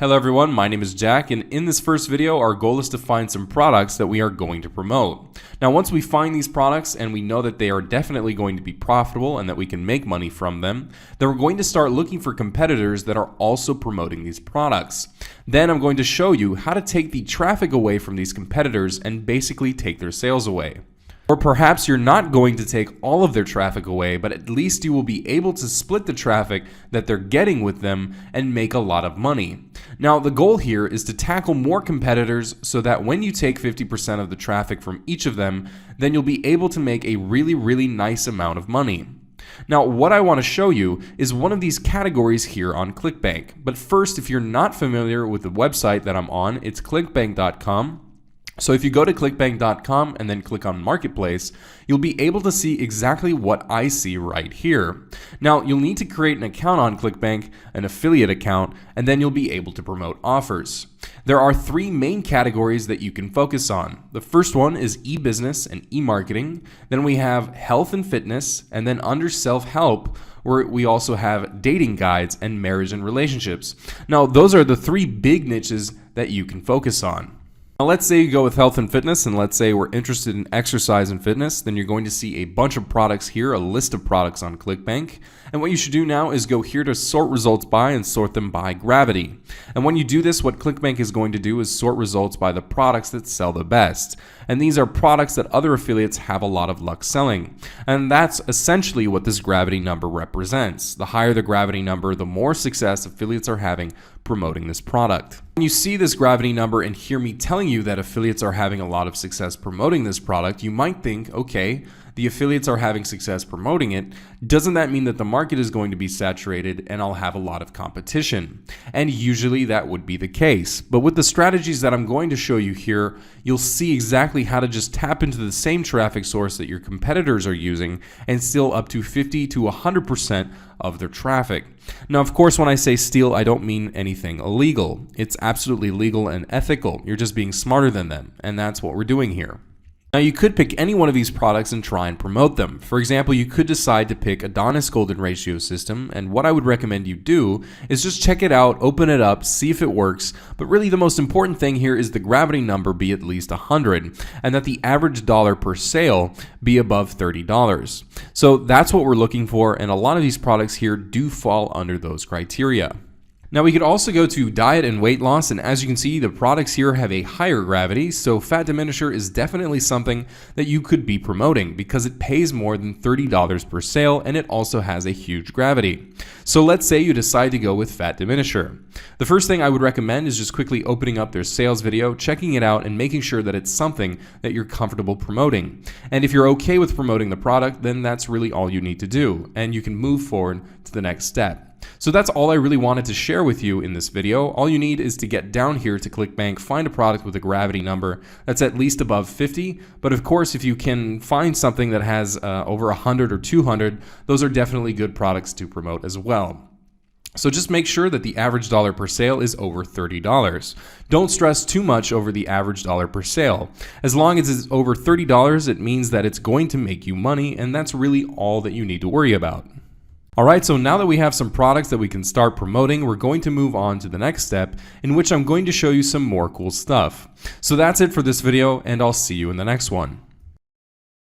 Hello everyone, my name is Jack, and in this first video our goal is to find some products that we are going to promote. Now once we find these products and we know that they are definitely going to be profitable and that we can make money from them, then we're going to start looking for competitors that are also promoting these products. Then I'm going to show you how to take the traffic away from these competitors and basically take their sales away. Or perhaps you're not going to take all of their traffic away, but at least you will be able to split the traffic that they're getting with them and make a lot of money. Now, the goal here is to tackle more competitors so that when you take 50% of the traffic from each of them, then you'll be able to make a really nice amount of money. Now, what I want to show you is one of these categories here on ClickBank. But first, if you're not familiar with the website that I'm on, it's clickbank.com. So if you go to clickbank.com and then click on Marketplace, you'll be able to see exactly what I see right here. Now, you'll need to create an account on ClickBank, an affiliate account, and then you'll be able to promote offers. There are three main categories that you can focus on. The first one is e-business and e-marketing. Then we have health and fitness, and then under self-help, where we also have dating guides and marriage and relationships. Now, those are the three big niches that you can focus on. Now let's say you go with health and fitness, and let's say we're interested in exercise and fitness, then you're going to see a bunch of products here, a list of products on ClickBank. And what you should do now is go here to sort results by and sort them by gravity. And when you do this, what ClickBank is going to do is sort results by the products that sell the best. And these are products that other affiliates have a lot of luck selling. And that's essentially what this gravity number represents. The higher the gravity number, the more success affiliates are having promoting this product. When you see this gravity number and hear me telling you that affiliates are having a lot of success promoting this product, you might think, okay, the affiliates are having success promoting it. Doesn't that mean that the market is going to be saturated and I'll have a lot of competition? And usually that would be the case. But with the strategies that I'm going to show you here, you'll see exactly how to just tap into the same traffic source that your competitors are using and steal up to 50 to 100% of their traffic. Now, of course, when I say steal, I don't mean anything illegal. It's absolutely legal and ethical. You're just being smarter than them, and that's what we're doing here. Now, you could pick any one of these products and try and promote them. For example, you could decide to pick Adonis Golden Ratio System, and what I would recommend you do is just check it out, open it up, see if it works, but really the most important thing here is the gravity number be at least 100, and that the average dollar per sale be above $30. So that's what we're looking for, and a lot of these products here do fall under those criteria. Now we could also go to diet and weight loss, and as you can see, the products here have a higher gravity, so fat diminisher is definitely something that you could be promoting because it pays more than $30 per sale and it also has a huge gravity. So let's say you decide to go with fat diminisher. The first thing I would recommend is just quickly opening up their sales video, checking it out, and making sure that it's something that you're comfortable promoting. And if you're okay with promoting the product, then that's really all you need to do, and you can move forward to the next step. So that's all I really wanted to share with you in this video. All you need is to get down here to ClickBank, find a product with a gravity number that's at least above 50. But of course, if you can find something that has over 100 or 200, those are definitely good products to promote as well. So just make sure that the average dollar per sale is over $30. Don't stress too much over the average dollar per sale. As long as it's over $30, it means that it's going to make you money, and that's really all that you need to worry about. Alright, so now that we have some products that we can start promoting, we're going to move on to the next step, in which I'm going to show you some more cool stuff. So that's it for this video, and I'll see you in the next one.